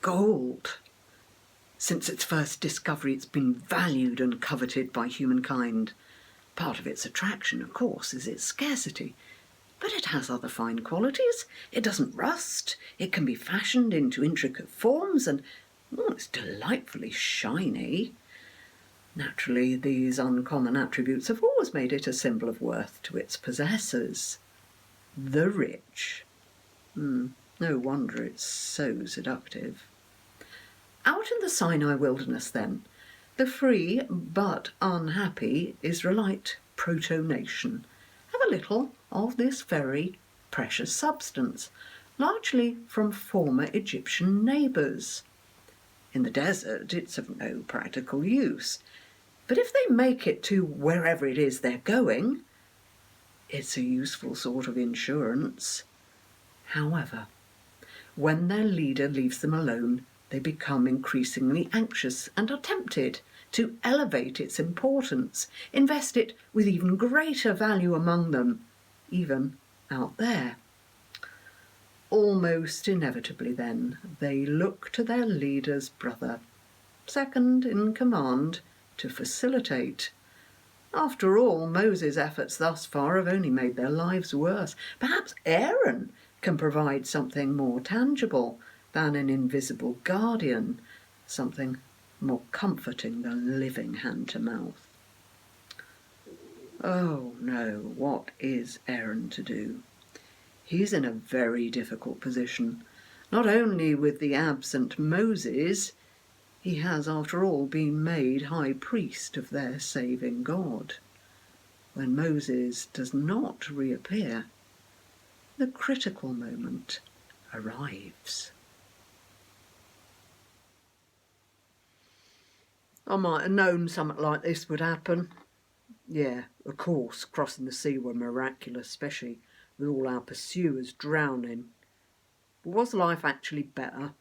gold. Since its first discovery, it's been valued and coveted by humankind. Part of its attraction, of course, is its scarcity. But it has other fine qualities. It doesn't rust. It can be fashioned into intricate forms, and it's delightfully shiny. Naturally, these uncommon attributes have always made it a symbol of worth to its possessors. The rich. No wonder it's so seductive. Out in the Sinai wilderness, then, the free but unhappy Israelite proto-nation have a little of this very precious substance, largely from former Egyptian neighbours. In the desert, it's of no practical use, but if they make it to wherever it is they're going, it's a useful sort of insurance. However, when their leader leaves them alone, they become increasingly anxious and are tempted to elevate its importance, invest it with even greater value among them, even out there. Almost inevitably, then, they look to their leader's brother, second in command, to facilitate. After all, Moses' efforts thus far have only made their lives worse. Perhaps Aaron can provide something more tangible than an invisible guardian, something more comforting than living hand to mouth. Oh no, what is Aaron to do? He's in a very difficult position. Not only with the absent Moses, he has, after all, been made high priest of their saving God. When Moses does not reappear, the critical moment arrives. I might have known something like this would happen. Yeah, of course, crossing the sea were miraculous, especially with all our pursuers drowning. But was life actually better?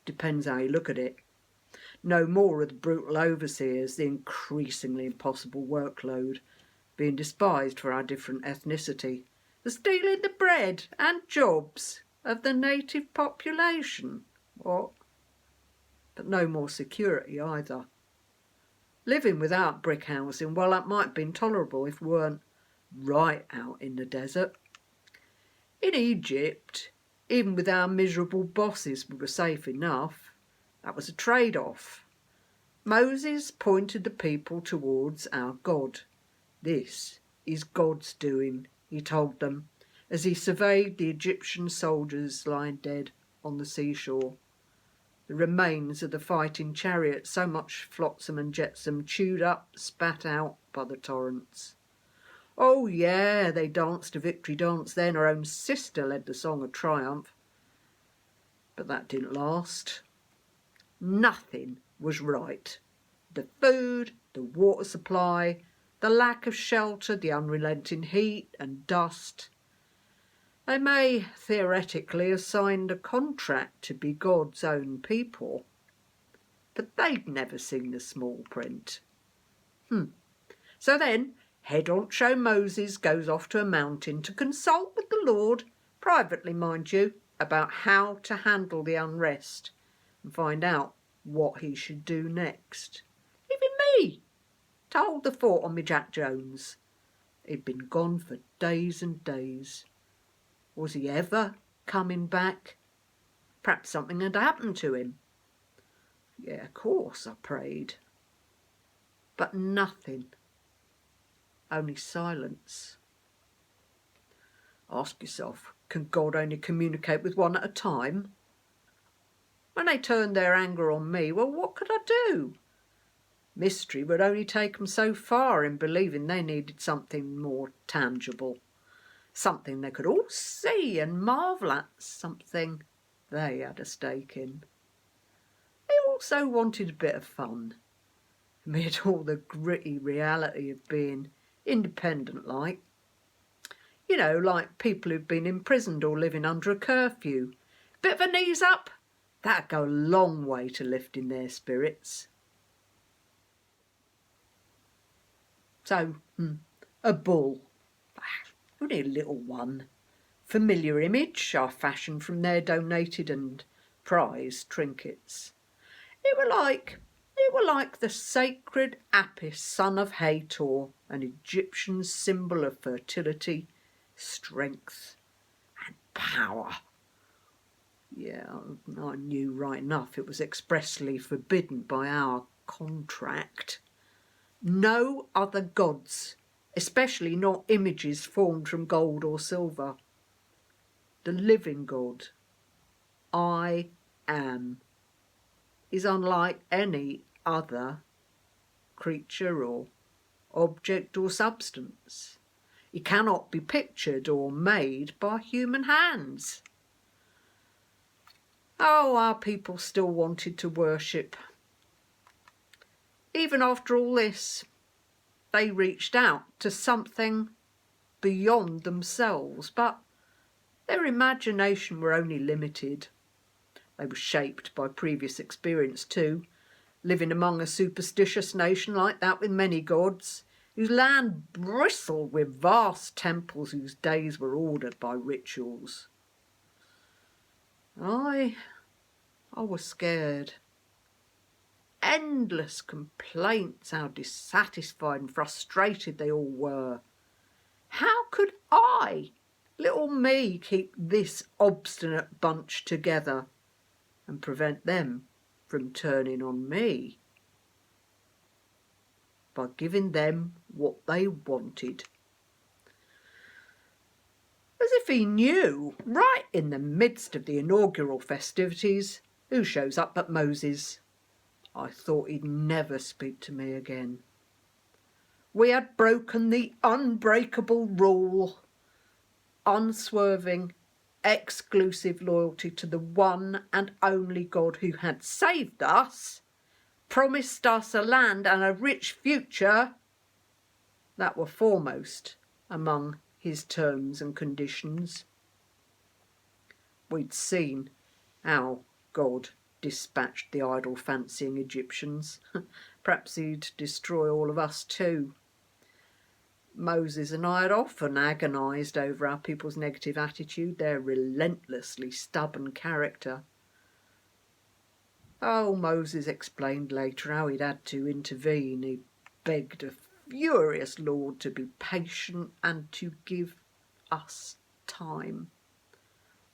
Depends how you look at it. No more of the brutal overseers, the increasingly impossible workload, being despised for our different ethnicity, the stealing the bread and jobs of the native population. What? But no more security either. Living without brick housing, well, that might have been tolerable if we weren't right out in the desert. In Egypt, even with our miserable bosses, we were safe enough. That was a trade-off. Moses pointed the people towards our God. This is God's doing, he told them, as he surveyed the Egyptian soldiers lying dead on the seashore. The remains of the fighting chariots, so much flotsam and jetsam, chewed up, spat out by the torrents. Oh yeah, they danced a victory dance then. Her own sister led the song of triumph. But that didn't last. Nothing was right. The food, the water supply, the lack of shelter, the unrelenting heat and dust. They may theoretically have signed a contract to be God's own people, but they'd never seen the small print. So then, head honcho Moses goes off to a mountain to consult with the Lord, privately mind you, about how to handle the unrest and find out what he should do next. Even me, to hold the fort on me Jack Jones. He'd been gone for days and days. Was he ever coming back? Perhaps something had happened to him. Yeah, of course, I prayed. But nothing. Only silence. Ask yourself, can God only communicate with one at a time? When they turned their anger on me, well, what could I do? Mystery would only take them so far in believing they needed something more tangible. Something they could all see and marvel at, something they had a stake in. They also wanted a bit of fun, amid all the gritty reality of being independent-like. You know, like people who've been imprisoned or living under a curfew. Bit of a knees up, that'd go a long way to lifting their spirits. So, a bull. Only a little one. Familiar image I fashioned from their donated and prized trinkets. It were like the sacred Apis, son of Hathor, an Egyptian symbol of fertility, strength and power. Yeah, I knew right enough it was expressly forbidden by our contract. No other gods, especially not images formed from gold or silver. The living God, I am, is unlike any other creature or object or substance. He cannot be pictured or made by human hands. Oh, our people still wanted to worship. Even after all this, they reached out to something beyond themselves, but their imagination were only limited. They were shaped by previous experience too, living among a superstitious nation like that with many gods, whose land bristled with vast temples whose days were ordered by rituals. I was scared. Endless complaints how dissatisfied and frustrated they all were. How could I, little me, keep this obstinate bunch together and prevent them from turning on me? By giving them what they wanted. As if he knew, right in the midst of the inaugural festivities, who shows up but Moses. I thought he'd never speak to me again. We had broken the unbreakable rule, unswerving, exclusive loyalty to the one and only God who had saved us, promised us a land and a rich future that were foremost among his terms and conditions. We'd seen how God dispatched the idol-fancying Egyptians. Perhaps he'd destroy all of us too. Moses and I had often agonised over our people's negative attitude, their relentlessly stubborn character. Oh, Moses explained later how he'd had to intervene. He begged a furious Lord to be patient and to give us time.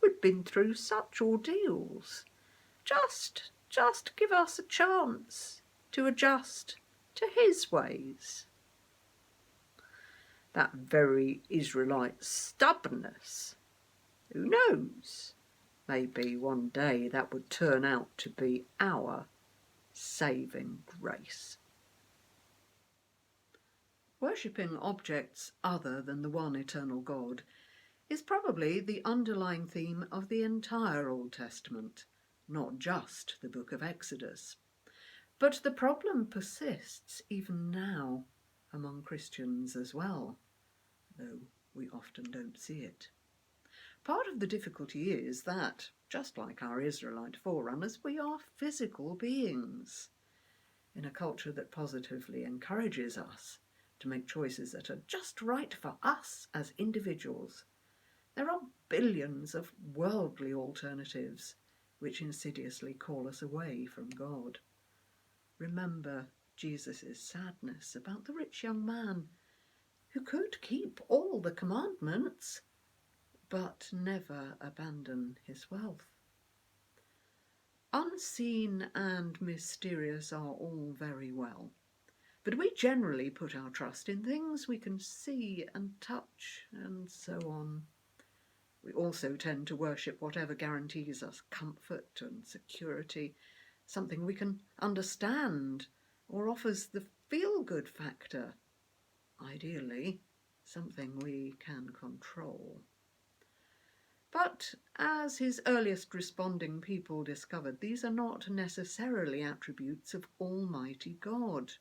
We'd been through such ordeals. Just give us a chance to adjust to his ways. That very Israelite stubbornness, who knows, maybe one day that would turn out to be our saving grace. Worshipping objects other than the one eternal God is probably the underlying theme of the entire Old Testament, not just the book of Exodus. But the problem persists even now among Christians as well, though we often don't see it. Part of the difficulty is that, just like our Israelite forerunners, we are physical beings in a culture that positively encourages us to make choices that are just right for us as individuals. There are billions of worldly alternatives which insidiously call us away from God. Remember Jesus' sadness about the rich young man who could keep all the commandments but never abandon his wealth. Unseen and mysterious are all very well, but we generally put our trust in things we can see and touch and so on. We also tend to worship whatever guarantees us comfort and security, something we can understand or offers the feel-good factor. Ideally, something we can control. But as his earliest responding people discovered, these are not necessarily attributes of Almighty God.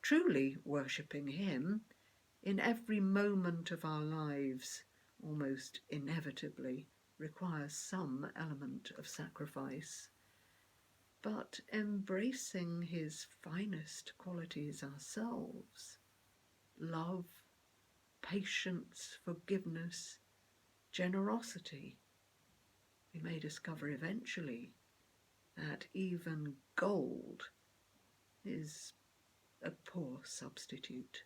Truly worshipping him in every moment of our lives almost inevitably requires some element of sacrifice. But embracing his finest qualities ourselves, love, patience, forgiveness, generosity, we may discover eventually that even gold is a poor substitute.